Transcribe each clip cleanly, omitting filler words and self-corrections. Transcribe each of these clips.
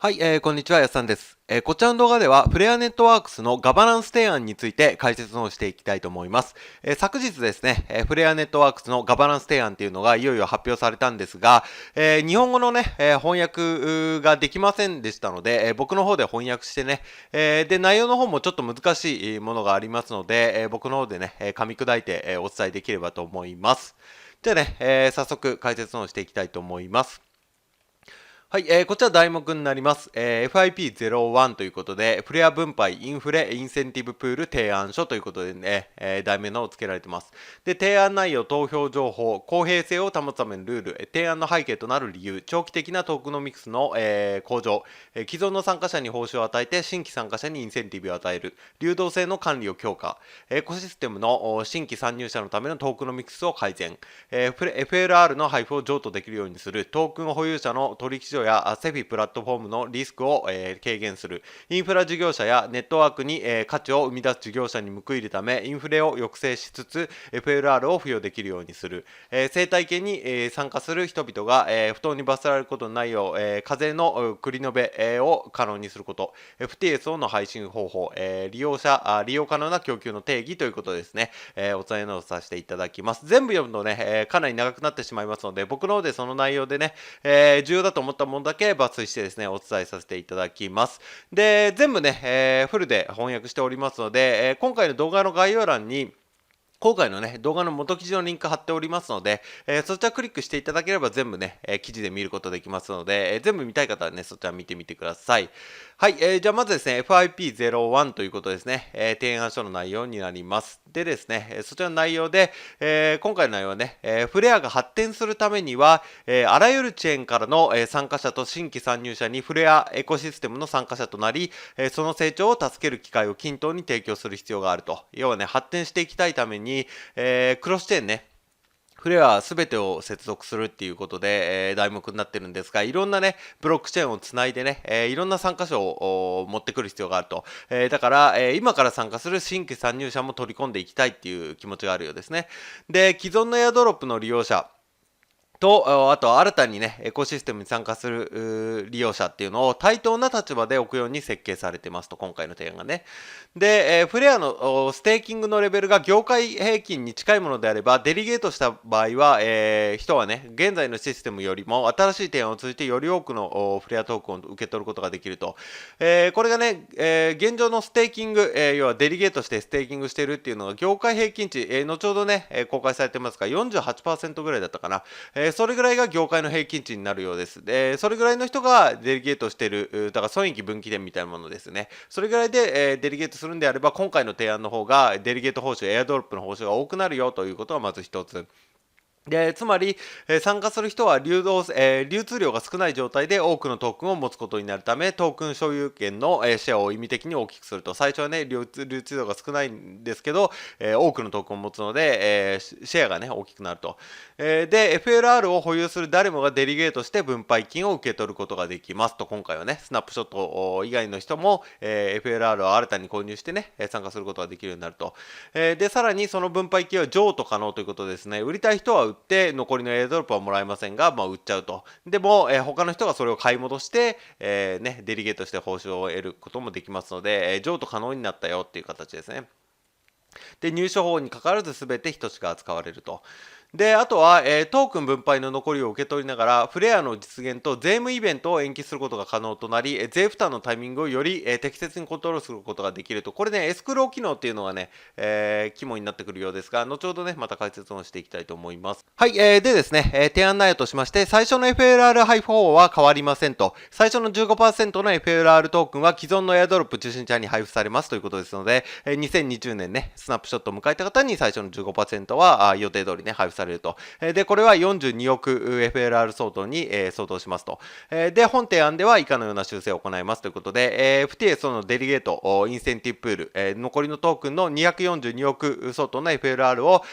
はい、こんにちは、やすさんです。こちらの動画では、フレアネットワークスのガバナンス提案について解説をしていきたいと思います。昨日ですね、フレアネットワークスのガバナンス提案っていうのがいよいよ発表されたんですが、日本語のね、翻訳ができませんでしたので、僕の方で翻訳してね、で、内容の方もちょっと難しいものがありますので、僕の方でね、噛み砕いて、お伝えできればと思います。じゃあね、早速解説をしていきたいと思います。はい、こちら題目になります。FIP01 ということで、フレア分配インフレインセンティブプール提案書ということでね、題名のを付けられています。で、提案内容、投票情報、公平性を保つためのルール、提案の背景となる理由、長期的なトークノミクスの、向上、既存の参加者に報酬を与えて新規参加者にインセンティブを与える、流動性の管理を強化、エコシステムの新規参入者のためのトークノミクスを改善、FLR の配布を譲渡できるようにする、トークン保有者の取引所やセフィプラットフォームのリスクを、軽減する、インフラ事業者やネットワークに、価値を生み出す事業者に報いるためインフレを抑制しつつ FLR を付与できるようにする、生態系に、参加する人々が、不当に罰せられることのないよう、課税の繰り延べ、を可能にすること、FTSO の配信方法、利用可能な供給の定義ということですね、お伝えのさせていただきます。全部読むとね、かなり長くなってしまいますので、僕の方でその内容でね、重要だと思ったものだけ抜粋してですね、お伝えさせていただきます。で、全部ね、フルで翻訳しておりますので、今回の動画の概要欄に今回のね、動画の元記事のリンク貼っておりますので、そちらクリックしていただければ全部ね、記事で見ることできますので、全部見たい方はね、そちら見てみてください。はい、じゃあまずですね、FIP01 ということですね、提案書の内容になります。でですね、そちらの内容で、今回の内容はね、フレアが発展するためには、あらゆるチェーンからの、参加者と新規参入者にフレアエコシステムの参加者となり、その成長を助ける機会を均等に提供する必要があると。要はね、発展していきたいために、クロスチェーンね、フレアすべてを接続するっていうことで、題目になってるんですが、いろんなね、ブロックチェーンをつないでね、いろんな参加者を持ってくる必要があると。だから、今から参加する新規参入者も取り込んでいきたいっていう気持ちがあるようですね。で、既存のエアドロップの利用者、と、あと新たにね、エコシステムに参加する利用者っていうのを対等な立場で置くように設計されてますと、今回の提案がね。で、フレアのステーキングのレベルが業界平均に近いものであれば、デリゲートした場合は、人はね、現在のシステムよりも新しい提案を通じてより多くのフレアトークンを受け取ることができると。これがね、現状のステーキング、要はデリゲートしてステーキングしてるっていうのが業界平均値、後ほどね、公開されてますが、48% ぐらいだったかな。それぐらいが業界の平均値になるようです。で、それぐらいの人がデリゲートしてる、だから損益分岐点みたいなものですね。それぐらいで、デリゲートするんであれば、今回の提案の方が、デリゲート報酬、エアドロップの報酬が多くなるよということがまず一つ。で、つまり、参加する人は流通量が少ない状態で多くのトークンを持つことになるため、トークン所有権の、シェアを意味的に大きくすると。最初はね、流通量が少ないんですけど、多くのトークンを持つので、シェアがね、大きくなると。で、FLR を保有する誰もがデリゲートして分配金を受け取ることができますと。今回はね、スナップショット以外の人も、FLR を新たに購入してね、参加することができるようになると。で、さらにその分配金は譲渡可能ということですね。売りたい人は売って残りのエアドロップはもらえませんが、売っちゃうと。でも、他の人がそれを買い戻して、ね、デリゲートして報酬を得ることもできますので、譲渡可能になったよっていう形ですね。で、入手法にかかわらず全て等しく扱われると。で、あとは、トークン分配の残りを受け取りながら、フレアの実現と税務イベントを延期することが可能となり、税負担のタイミングをより、適切にコントロールすることができると。これね、エスクロー機能っていうのがね、肝になってくるようですが、後ほどね、また解説をしていきたいと思います。はい、でですね、提案内容としまして、最初の FLR 配布方法は変わりませんと。最初の 15% の FLR トークンは既存のエアドロップ受信者に配布されますということですので、2020年ね、スナップショットを迎えた方に最初の 15% は予定通りね、配布されると。で、これは42億 FLR 相当に相当しますと。で、本提案では以下のような修正を行いますということで、FTS のデリゲート、インセンティブプール、残りのトークンの242億相当の FLR を、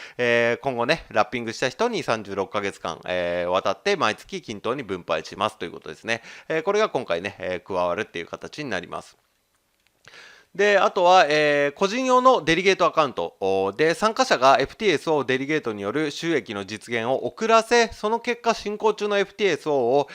今後ね、ラッピングした人に36ヶ月間、渡って毎月均等に分配しますということですね。これが今回ね、加わるっていう形になります。で、あとは、個人用のデリゲートアカウントで、参加者が FTSO をデリゲートによる収益の実現を遅らせ、その結果進行中の FTSO を、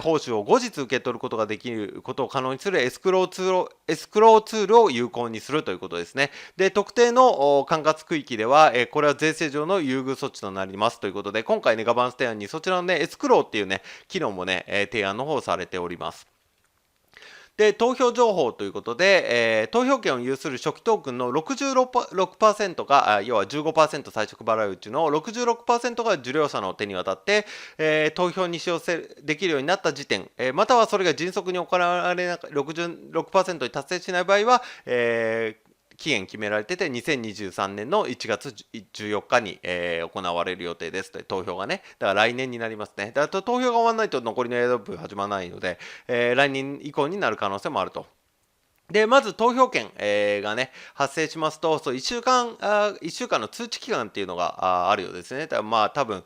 報酬を後日受け取ることができることを可能にするエスクローツールを有効にするということですね。で、特定の管轄区域では、これは税制上の優遇措置となりますということで、今回ね、ガバナンス提案にそちらのね、エスクローっていうね、機能もね、提案の方されております。で、投票情報ということで、投票権を有する初期トークンの66%が、要は15%最初払ううちの66%が受領者の手に渡って、投票に使用できるようになった時点、またはそれが迅速に行われなく66%に達成しない場合は、期限決められてて、2023年の1月14日に、行われる予定ですと、投票がね。だから来年になりますね。だから投票が終わらないと残りのエアドロップ始まらないので、来年以降になる可能性もあると。で、まず投票権、がね、発生しますと、1週間、1週間の通知期間っていうのがあるようですね。だからまあ多分、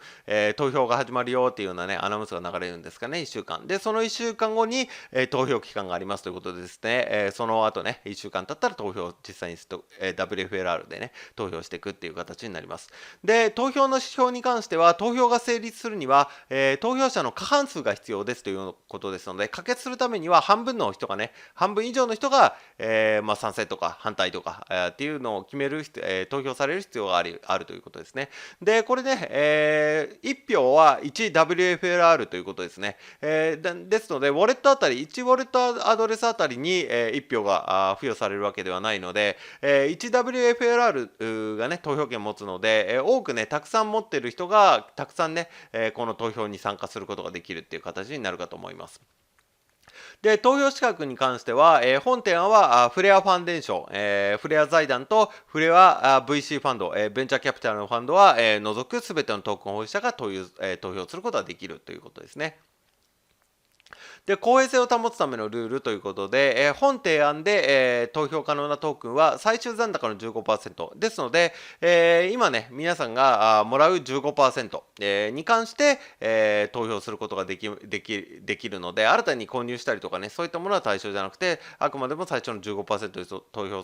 投票が始まるよっていうようなね、アナウンスが流れるんですかね、1週間。で、その1週間後に、投票期間がありますということでですね、その後ね、1週間経ったら投票、実際にWFLR でね、投票していくっていう形になります。で、投票の指標に関しては、投票が成立するには、投票者の過半数が必要ですということですので、可決するためには半分の人がね、半分以上の人が賛成とか反対とか、っていうのを決める、投票される必要があるということですね。で、これね、1票は 1WFLR ということですね。ですので、ウォレットあたり、1ウォレットアドレスあたりに、1票が付与されるわけではないので、1WFLR がね、投票権を持つので、多くね、たくさん持っている人が、たくさんね、この投票に参加することができるっていう形になるかと思います。で、投票資格に関しては、本提案はフレアファンデーション、フレア財団とフレア VC ファンド、ベンチャーキャピタルのファンドは、除くすべてのトークン保有者が投票することができるということですね。で、公平性を保つためのルールということで、本提案で、投票可能なトークンは最終残高の 15% ですので、今ね、皆さんがもらう 15%、に関して、投票することができるので、新たに購入したりとかね、そういったものは対象じゃなくて、あくまでも最初の 15% に投票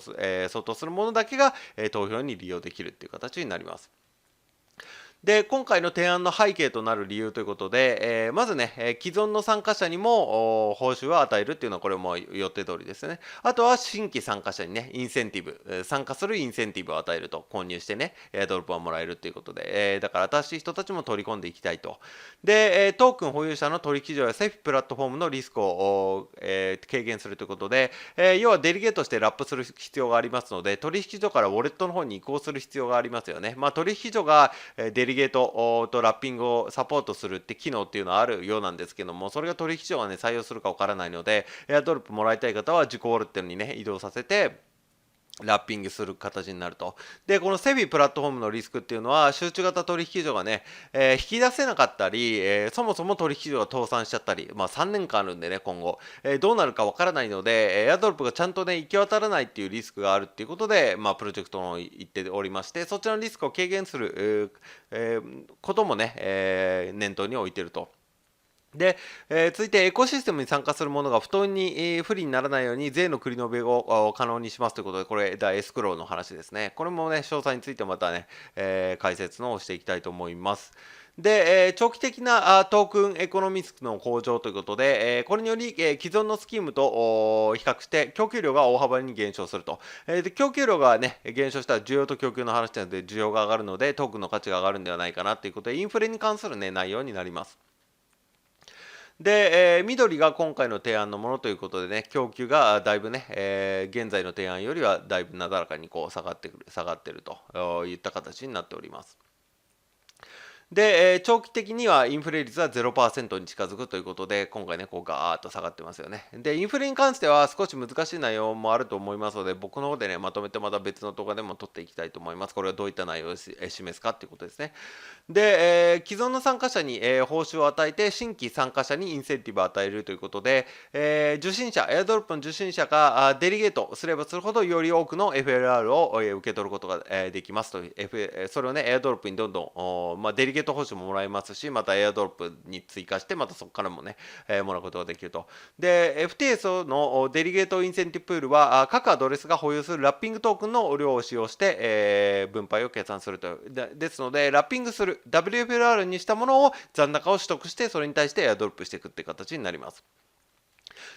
相当するものだけが、投票に利用できるっていう形になります。で、今回の提案の背景となる理由ということで、まずね、既存の参加者にも報酬を与えるっていうのはこれも予定通りですね。あとは新規参加者にね、インセンティブ、参加するインセンティブを与えると、購入してね、ドロップをもらえるっていうことで、だから新しい人たちも取り込んでいきたいと。で、トークン保有者の取引所やセフィプラットフォームのリスクを、軽減するということで、要はデリゲートしてラップする必要がありますので、取引所からウォレットの方に移行する必要がありますよね。まあ、取引所がデリゲートとラッピングをサポートするって機能っていうのはあるようなんですけども、それが取引所がね、採用するかわからないので、エアドロップもらいたい方は自己ウォレットにね、移動させて、ラッピングする形になると。で、このセビプラットフォームのリスクっていうのは、集中型取引所がね、引き出せなかったり、そもそも取引所が倒産しちゃったり、まあ3年間あるんでね、今後、どうなるかわからないので、エアドロップがちゃんとね、行き渡らないっていうリスクがあるっていうことで、まあプロジェクトの言っておりまして、そちらのリスクを軽減する、こともね、念頭に置いていると。で、続いてエコシステムに参加する者が不当に、不利にならないように税の繰り延べを可能にしますということで、これ、エスクローの話ですね。これもね、詳細についてまたね、解説のをしていきたいと思います。で、長期的なトークンエコノミクスの向上ということで、これにより、既存のスキームと比較して供給量が大幅に減少すると。で、供給量がね、減少したら需要と供給の話なので需要が上がるので、トークンの価値が上がるんではないかなということで、インフレに関するね、内容になります。で、緑が今回の提案のものということでね、供給がだいぶね、現在の提案よりはだいぶなだらかにこう下がってるといった形になっております。で、長期的にはインフレ率は 0% に近づくということで、今回ね、こうガーッと下がってますよね。で、インフレに関しては少し難しい内容もあると思いますので、僕の方でね、まとめてまた別の動画でも撮っていきたいと思います。これはどういった内容を示すかっていうことですね。で、既存の参加者に、報酬を与えて、新規参加者にインセンティブを与えるということで、受信者、エアドロップの受信者がデリゲートすればするほど、より多くの FLR を受け取ることができますと。それをね、エアドロップにどんどん、デリゲートゲート報酬ももらえますし、またエアドロップに追加して、またそこからもね、もらうことができると。で、FTS のデリゲートインセンティブプールは、各アドレスが保有するラッピングトークンの量を使用して、分配を計算すると。ですので、ラッピングする WFLR にしたものを残高を取得して、それに対してエアドロップしていくっていう形になります。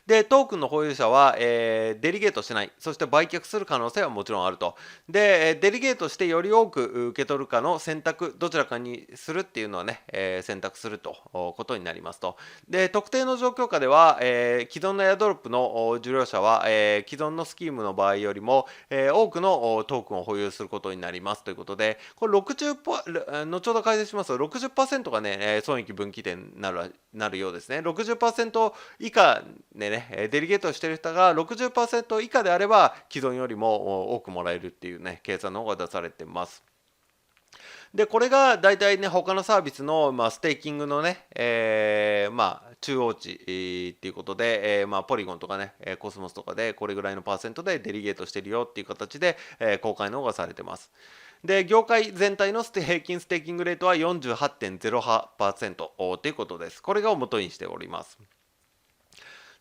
で、トークンの保有者は、デリゲートしない、そして売却する可能性はもちろんあると。で、デリゲートしてより多く受け取るかの選択、どちらかにするっていうのはね、選択するとことになりますと。で、特定の状況下では、既存のエアドロップの受領者は、既存のスキームの場合よりも、多くのトークンを保有することになりますということで、これ60%、後ほど解説しますと、60% がね、損益分岐点になるようですね。60% 以下でね、デリゲートしている人が 60% 以下であれば、既存よりも多くもらえるっていうね、計算の方が出されてます。で、これが大体ね、他のサービスの、ステーキングのね、中央値っていうことで、ポリゴンとかね、コスモスとかでこれぐらいのパーセントでデリゲートしてるよっていう形で、公開の方がされてます。で、業界全体の平均ステーキングレートは 48.08% ということです。これが元にしております。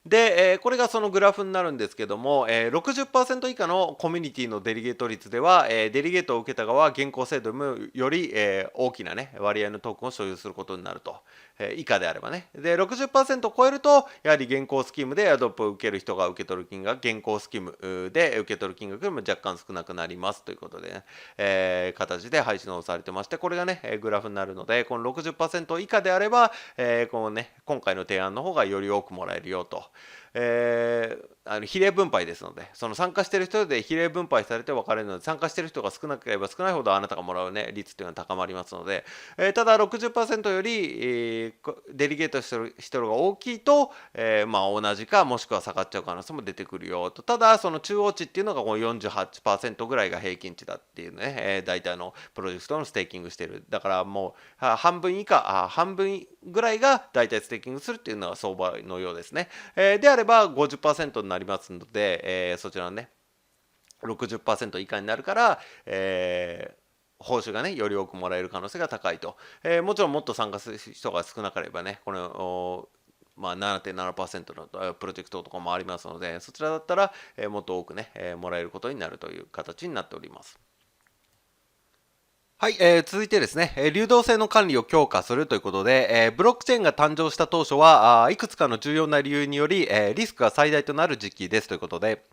で、これがそのグラフになるんですけども、60% 以下のコミュニティのデリゲート率では、デリゲートを受けた側は現行制度より、大きなね、割合のトークンを所有することになると。以下であればね。で、60% を超えると、やはり現行スキームでアドップを受ける人が受け取る金額が現行スキームで受け取る金額よりも若干少なくなりますということでね、形で配信をされてまして、これがね、グラフになるので、この 60% 以下であれば、このね、今回の提案の方がより多くもらえるよと。比例分配ですので、その参加している人で比例分配されて分かれるので、参加している人が少なければ少ないほどあなたがもらう、ね、率というのは高まりますので、ただ 60% より、デリゲートしている人が大きいと、同じかもしくは下がっちゃう可能性も出てくるよと。ただ、その中央値っていうのがこの 48% ぐらいが平均値だっていうね、大体のプロジェクトのステーキングしている。だからもう半分以下、半分ぐらいが大体ステーキングするっていうのが相場のようですね。であれば 50% になりますので、そちらのね 60% 以下になるから、報酬がねより多くもらえる可能性が高いと、もちろんもっと参加する人が少なければねこの7.7% のプロジェクトとかもありますので、そちらだったら、もっと多くね、もらえることになるという形になっております。はい、続いてですね、流動性の管理を強化するということで、ブロックチェーンが誕生した当初はいくつかの重要な理由により、リスクが最大となる時期ですということで、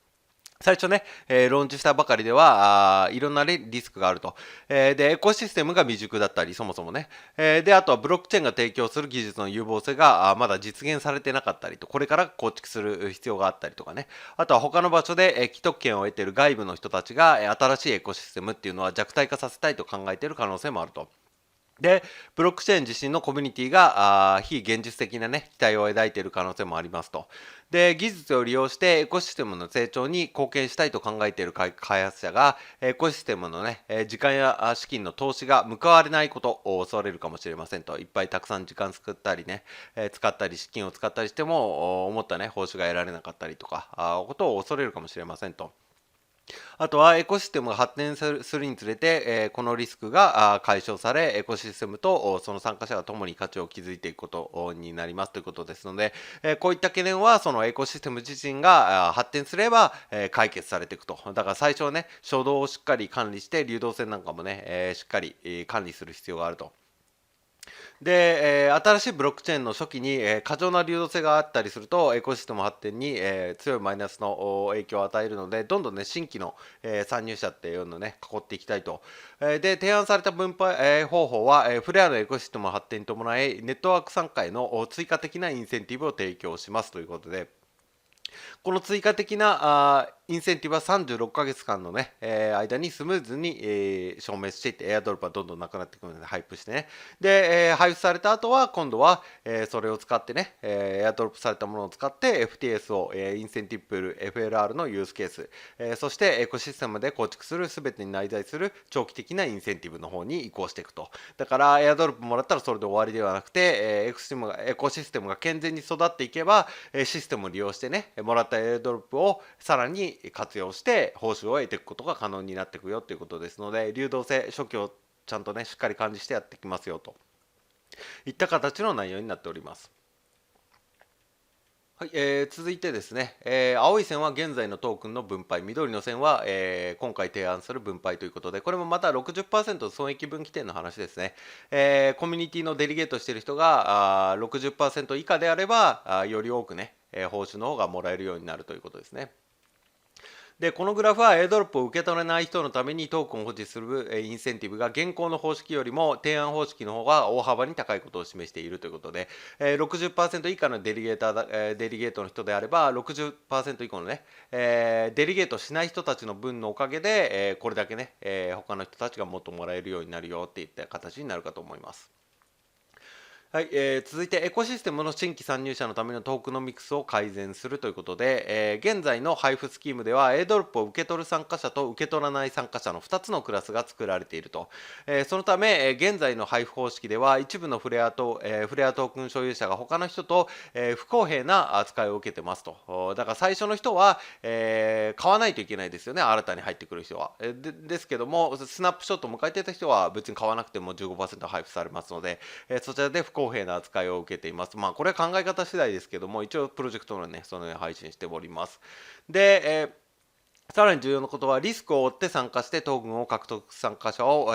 最初ね、ローンチしたばかりではいろんなリスクがあると。で、エコシステムが未熟だったり、そもそもね。で、あとはブロックチェーンが提供する技術の有望性がまだ実現されてなかったりと、これから構築する必要があったりとかね。あとは他の場所で既得権を得ている外部の人たちが新しいエコシステムっていうのは弱体化させたいと考えている可能性もあると。で、ブロックチェーン自身のコミュニティが非現実的なね、期待を抱いている可能性もありますと。で、技術を利用してエコシステムの成長に貢献したいと考えている開発者が、エコシステムのね、時間や資金の投資が報われないことを恐れるかもしれませんと。いっぱいたくさん時間作ったりね、使ったり資金を使ったりしても、思ったね、報酬が得られなかったりとか、ことを恐れるかもしれませんと。あとはエコシステムが発展するにつれて、このリスクが解消され、エコシステムとその参加者が共に価値を築いていくことになりますということですので、こういった懸念はそのエコシステム自身が発展すれば解決されていくと。だから最初はね、初動をしっかり管理して、流動性なんかもね、しっかり管理する必要があると。で、新しいブロックチェーンの初期に、過剰な流動性があったりすると、エコシステム発展に、強いマイナスの影響を与えるので、どんどんね、新規の、参入者っていうのをね、囲っていきたいと。で、提案された分配、方法は、フレアのエコシステム発展に伴い、ネットワーク参加への追加的なインセンティブを提供しますということで、この追加的なインセンティブは36ヶ月間のね、間にスムーズに、消滅していって、エアドロップはどんどんなくなっていくので、ハイプしてね。で、配布された後は、今度は、それを使ってね、エアドロップされたものを使って、FTS を、インセンティブプール、FLR のユースケース、そしてエコシステムで構築する全てに内在する長期的なインセンティブの方に移行していくと。だから、エアドロップもらったらそれで終わりではなくて、エコシステムが健全に育っていけば、システムを利用してね、もらったエアドロップをさらに活用して報酬を得ていくことが可能になっていくよということですので、流動性初期をちゃんとねしっかり管理してやっていきますよと。いった形の内容になっております。はい、続いてですね、青い線は現在のトークンの分配、緑の線は、今回提案する分配ということで、これもまた 60% 損益分岐点の話ですね。コミュニティのデリゲートしている人が60% 以下であればより多くね、報酬の方がもらえるようになるということですね。で、このグラフはエアドロップを受け取れない人のためにトークンを保持するインセンティブが現行の方式よりも提案方式の方が大幅に高いことを示しているということで、60% 以下のデリゲートの人であれば60%以降のね、デリゲートしない人たちの分のおかげで、これだけね、他の人たちがもっともらえるようになるよっていった形になるかと思います。はい、続いてエコシステムの新規参入者のためのトークノミクスを改善するということで、現在の配布スキームではエアドロップを受け取る参加者と受け取らない参加者の2つのクラスが作られていると、そのため、現在の配布方式では一部のフレアトークン所有者が他の人と、不公平な扱いを受けてますと。だから最初の人は、買わないといけないですよね、新たに入ってくる人は。ですけどもスナップショットを迎えていた人は別に買わなくても 15% 配布されますので、そちらで不公平な扱いを受けています。まあこれは考え方次第ですけども、一応プロジェクトのねそのように配信しております。で、さらに重要なことはリスクを負って参加してトークンを獲得参加者を、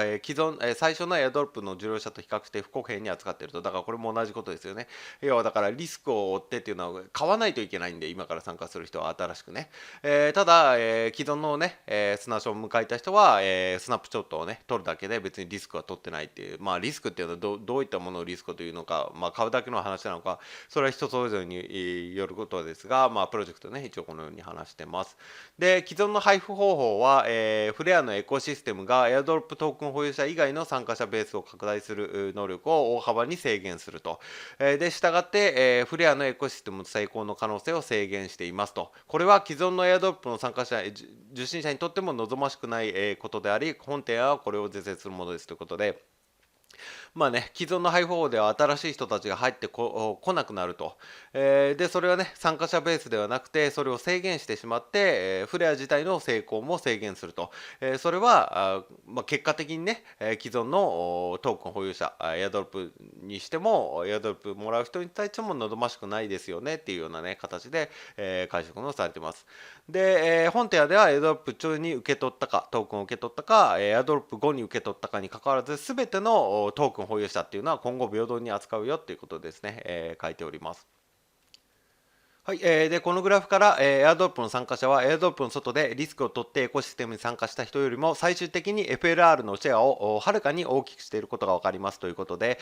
最初のエアドロップの受領者と比較して不公平に扱っていると。だからこれも同じことですよね。要はだからリスクを負ってっていうのは買わないといけないんで、今から参加する人は新しくね、ただ、既存のね、スナッシュを迎えた人は、スナップショットをね取るだけで別にリスクは取ってないっていう、まあリスクっていうのはどういったものをリスクというのか、まあ買うだけの話なのか、それは人それぞれによることですが、まあプロジェクトね一応このように話してます。で、既存の配布方法は、フレアのエコシステムがエアドロップトークン保有者以外の参加者ベースを拡大する能力を大幅に制限すると。で、したがって、フレアのエコシステム成功の可能性を制限していますと。これは既存のエアドロップの参加者、受信者にとっても望ましくないことであり、本提案はこれを是正するものですということで、まあね、既存の配布法では新しい人たちが入ってこなくなると、でそれはね参加者ベースではなくてそれを制限してしまって、フレア自体の成功も制限すると、それはまあ、結果的にね、既存のトークン保有者エアドロップにしてもエアドロップもらう人に対しても望ましくないですよねっていうようなね形で、解釈のされています。で、本提案ではエアドロップ中に受け取ったかトークンを受け取ったかエアドロップ後に受け取ったかにかかわらず全てのトークン保有者っていうのは今後平等に扱うよっていうことですね、書いております。はい、でこのグラフから、エアドロップの参加者はエアドロップの外でリスクを取ってエコシステムに参加した人よりも最終的に FLR のシェアをはるかに大きくしていることが分かりますということで、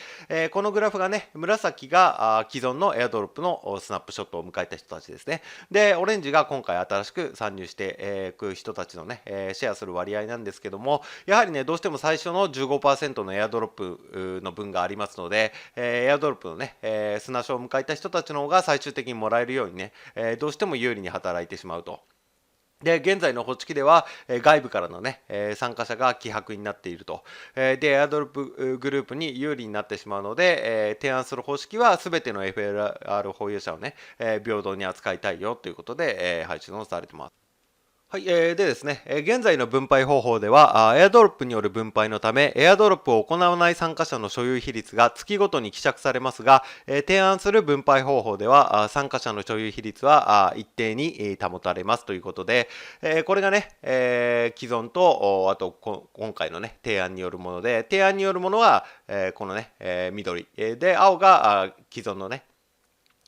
このグラフがね紫が既存のエアドロップのスナップショットを迎えた人たちですね。でオレンジが今回新しく参入していく人たちのね、シェアする割合なんですけども、やはりねどうしても最初の 15% のエアドロップの分がありますので、エアドロップのね、スナッシュを迎えた人たちの方が最終的にもらえるようにね、どうしても有利に働いてしまうと。で現在のホチキでは外部からのね参加者が希薄になっていると。でエアドロップグループに有利になってしまうので、提案する方式は全ての FLR 保有者をね平等に扱いたいよということで配信をされてます。はい、でですね、現在の分配方法では、エアドロップによる分配のため、エアドロップを行わない参加者の所有比率が月ごとに希釈されますが、提案する分配方法では、参加者の所有比率は一定に保たれますということで、これがね、既存と、あと今回のね、提案によるもので、提案によるものは、このね、緑、で、青が既存のね、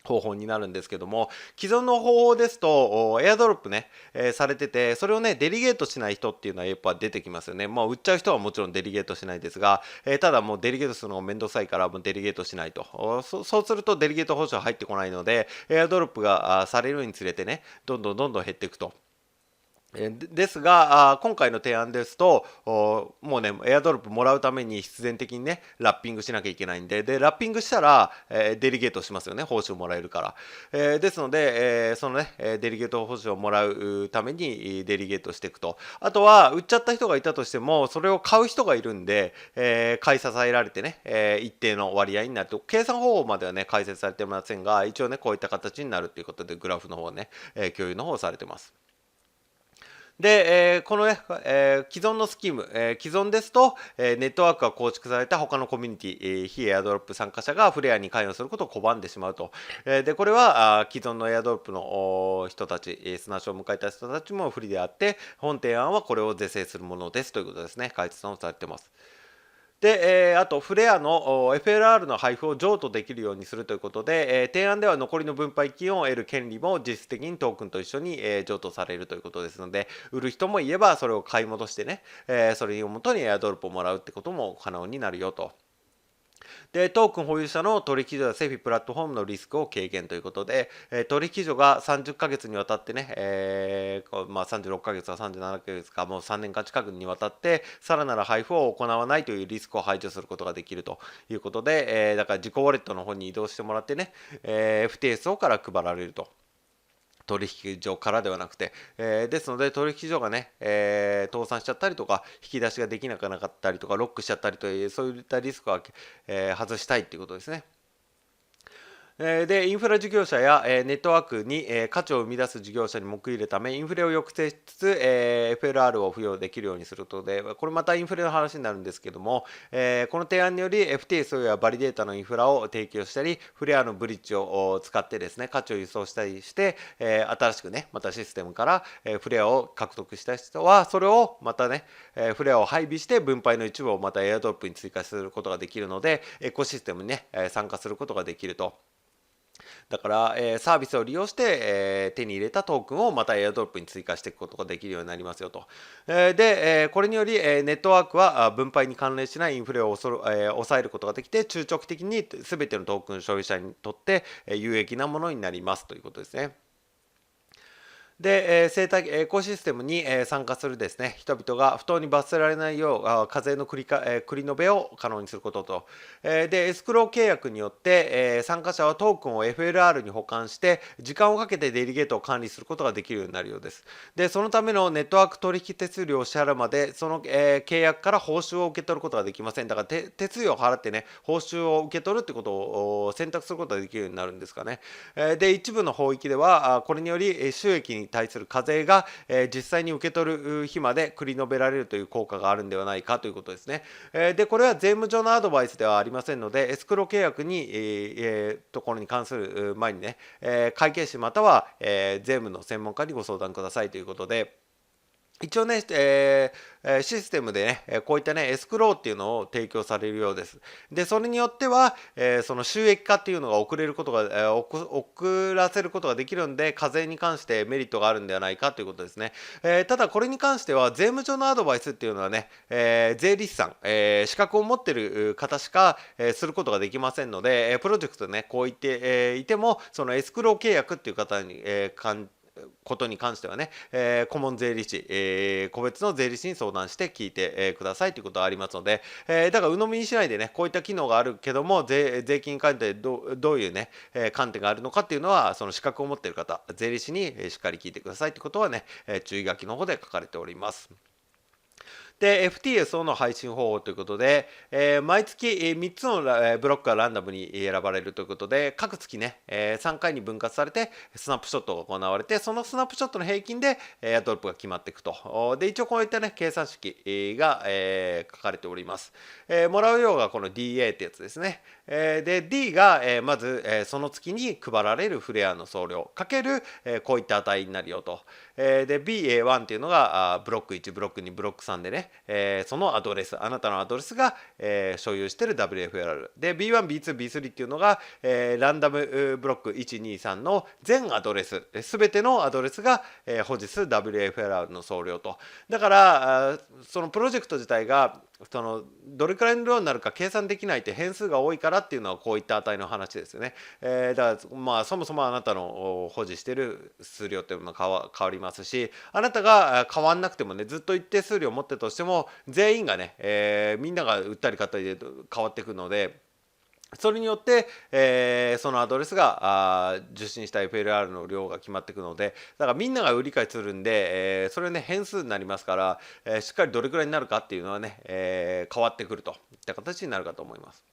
方法になるんですけども、既存の方法ですとエアドロップね、されててそれをねデリゲートしない人っていうのはやっぱ出てきますよね。まあ売っちゃう人はもちろんデリゲートしないですが、ただもうデリゲートするのがめんどくさいからもうデリゲートしないと。そうするとデリゲート報酬入ってこないのでエアドロップがされるにつれてねどんどん減っていくと。ですが今回の提案ですともうねエアドロップもらうために必然的にねラッピングしなきゃいけないんで、ラッピングしたら、デリゲートしますよね、報酬もらえるから、ですので、そのねデリゲート報酬をもらうためにデリゲートしていくと。あとは売っちゃった人がいたとしてもそれを買う人がいるんで、買い支えられてね、一定の割合になると。計算方法まではね解説されてませんが一応ねこういった形になるということでグラフの方ね、共有の方されてます。で、このね、既存のスキーム、既存ですと、ネットワークが構築された他のコミュニティ、非エアドロップ参加者がフレアに関与することを拒んでしまうと。で、これは既存のエアドロップの人たち、砂所を迎えた人たちも不利であって、本提案はこれを是正するものですということですね。解説をされています。で、あと、フレアの FLR の配布を譲渡できるようにするということで、提案では残りの分配金を得る権利も実質的にトークンと一緒に、譲渡されるということですので、売る人もいればそれを買い戻してね、それをもとにエアドロップをもらうってことも可能になるよと。で、トークン保有者の取引所やセフィプラットフォームのリスクを軽減ということで、取引所が30ヶ月にわたってね、36ヶ月か37ヶ月かもう3年間近くにわたってさらなる配布を行わないというリスクを排除することができるということで、だから自己ウォレットの方に移動してもらってね、FTSO から配られると。取引所からではなくて、ですので取引所がね、倒産しちゃったりとか引き出しができなかったりとかロックしちゃったりというそういったリスクは、外したいっていうことですね。で、インフラ事業者やネットワークに価値を生み出す事業者に報いるため、インフレを抑制しつつ FLR を付与できるようにすることで、これまたインフレの話になるんですけども、この提案により FTSO やバリデータのインフラを提供したり、フレアのブリッジを使ってですね、価値を輸送したりして、新しくね、またシステムからフレアを獲得した人は、それをまたね、フレアを配備して分配の一部をまたエアドロップに追加することができるので、エコシステムにね、参加することができると。だから、サービスを利用して、手に入れたトークンをまたエアドロップに追加していくことができるようになりますよと。で、これにより、ネットワークは分配に関連しないインフレを抑えることができて、中長期的に全てのトークン所有者にとって有益なものになりますということですね。で、生態エコシステムに参加するですね、人々が不当に罰せられないよう、課税の繰り延べを可能にすることと、で、エスクロー契約によって、参加者はトークンを FLR に保管して、時間をかけてデリゲートを管理することができるようになるようです。で、そのためのネットワーク取引手数料を支払うまで、その、契約から報酬を受け取ることができません。だから手数料を払ってね、報酬を受け取るってことを選択することができるようになるんですかね。で、一部の法域では、これにより収益に対する課税が、実際に受け取る日まで繰り延べられるという効果があるんではないかということですね。で、これは税務上のアドバイスではありませんので、エスクロー契約に、ところに関する前にね、会計士または、税務の専門家にご相談くださいということで、一応ね、システムでね、こういったね、エスクローっていうのを提供されるようです。で、それによっては、その収益化っていうのが遅れることが、遅らせることができるんで、課税に関してメリットがあるんではないかということですね。ただ、これに関しては、税務上のアドバイスっていうのはね、税理士さん、資格を持ってる方しか、することができませんので、プロジェクトでね、こう言って、いても、そのエスクロー契約っていう方に、ことに関してはね、顧問税理士、個別の税理士に相談して聞いて、くださいということがありますので、だから鵜呑みにしないでね、こういった機能があるけども、税金に関してどういうね、観点があるのかっていうのは、その資格を持っている方、税理士にしっかり聞いてくださいということはね、注意書きの方で書かれております。で、FTSO の配信方法ということで、毎月3つのブロックがランダムに選ばれるということで、各月ね、3回に分割されて、スナップショットが行われて、そのスナップショットの平均でドロップが決まっていくと。で、一応こういったね、計算式が書かれております。もらう量がこの DA ってやつですね。で、D がまずその月に配られるフレアの総量かけるこういった値になるよと。で、BA1 っていうのがブロック1、ブロック2、ブロック3でね、そのアドレス、あなたのアドレスが、所有している WFLR。で、B1、B2、B3 っていうのが、ランダムブロック1、2、3の全アドレス、すべてのアドレスが、保持する WFLR の総量と。だから、そのプロジェクト自体が、どれくらいの量になるか計算できないって変数が多いからっていうのはこういった値の話ですよね。だからまあそもそもあなたの保持している数量っていうのは変わりますし、あなたが変わんなくてもね、ずっと一定数量持ってるとしても全員がね、みんなが売ったり買ったりで変わってくるので、それによって、そのアドレスが受信した FLR の量が決まっていくので、だからみんなが売り買いするんで、それね変数になりますから、しっかりどれくらいになるかっていうのはね、変わってくるといった形になるかと思います。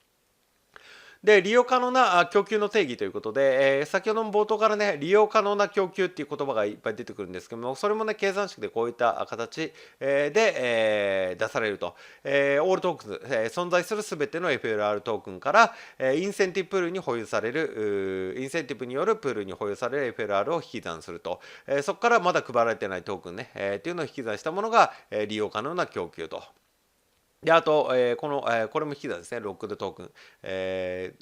で、利用可能な供給の定義ということで、先ほども冒頭からね、利用可能な供給っていう言葉がいっぱい出てくるんですけども、それもね、計算式でこういった形、で、出されると。オールトークンズ、存在するすべての FLR トークンから、インセンティブプールに保有される、インセンティブによるプールに保有される FLR を引き算すると。そこからまだ配られてないトークンね、っていうのを引き算したものが、利用可能な供給と。で、あと、これも引き算ですね、ロックドトークン。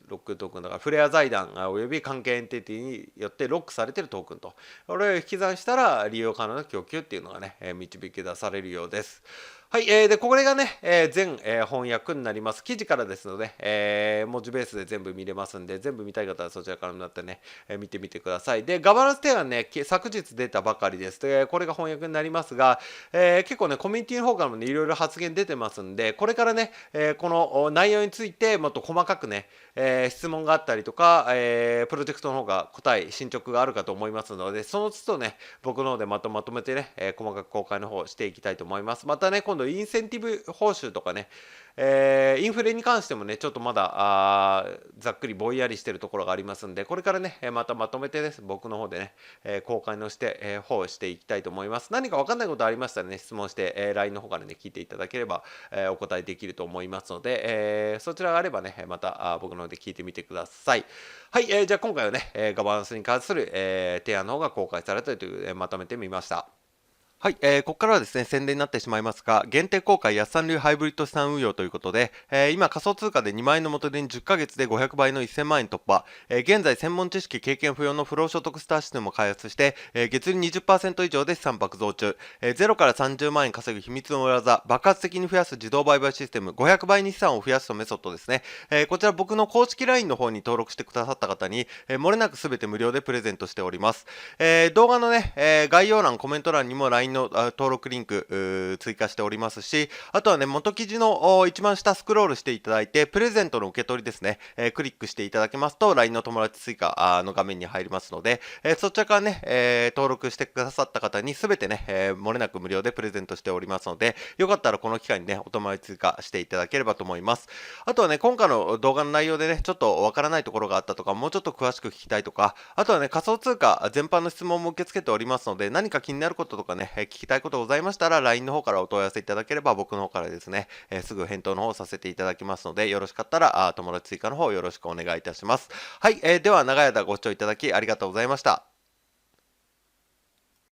ロックドトークンだから、フレア財団および関係エンティティによってロックされているトークンと。これを引き算したら、利用可能な供給っていうのがね、導き出されるようです。はい、で、これがね、全、翻訳になります。記事からですので、文字ベースで全部見れますんで、全部見たい方はそちらからになってね、見てみてください。で、ガバナンス提案ね、昨日出たばかりです。で、これが翻訳になりますが、結構ね、コミュニティの方からもね、いろいろ発言出てますんで、これからね、この内容についてもっと細かくね、質問があったりとか、プロジェクトの方が答え、進捗があるかと思いますので、その都度ね、僕の方でまとめてね、細かく公開の方していきたいと思います。またね、今度インセンティブ報酬とかね、インフレに関してもね、ちょっとまだざっくりぼんやりしてるところがありますんで、これからね、またまとめてです、僕の方でね、公開の方していきたいと思います。何か分かんないことありましたらね、質問して、LINE の方からね、聞いていただければ、お答えできると思いますので、そちらがあればね、また僕の方で聞いてみてください。はい、じゃあ今回はね、ガバナンスに関する、提案の方が公開されたという、まとめてみました。はい、ここからはですね、宣伝になってしまいますが、限定公開安産流ハイブリッド資産運用ということで、今仮想通貨で2万円の元手に10ヶ月で500倍の1000万円突破、現在専門知識経験不要の不労所得スターシステムを開発して、月利 20% 以上で資産爆増中、0から30万円稼ぐ秘密の裏技、爆発的に増やす自動売買システム、500倍に資産を増やすとメソッドですね。こちら僕の公式 LINE の方に登録してくださった方に、漏れなく全て無料でプレゼントしております。動画のね、概要欄、コメント欄にも LINE の登録リンク追加しておりますし、あとはね、元記事の一番下スクロールしていただいて、プレゼントの受け取りですね、クリックしていただけますと、LINE の友達追加の画面に入りますので、そちらからね、登録してくださった方に全てね、漏れなく無料でプレゼントしておりますので、よかったらこの機会にね、お友達追加していただければと思います。あとはね、今回の動画の内容でね、ちょっとわからないところがあったとか、もうちょっと詳しく聞きたいとか、あとはね、仮想通貨全般の質問も受け付けておりますので、何か気になることとかね、聞きたいことございましたら、LINE の方からお問い合わせいただければ、僕の方からですね、すぐ返答の方させていただきますので、よろしかったら、友達追加の方よろしくお願いいたします。はい、では長い間ご視聴いただきありがとうございました。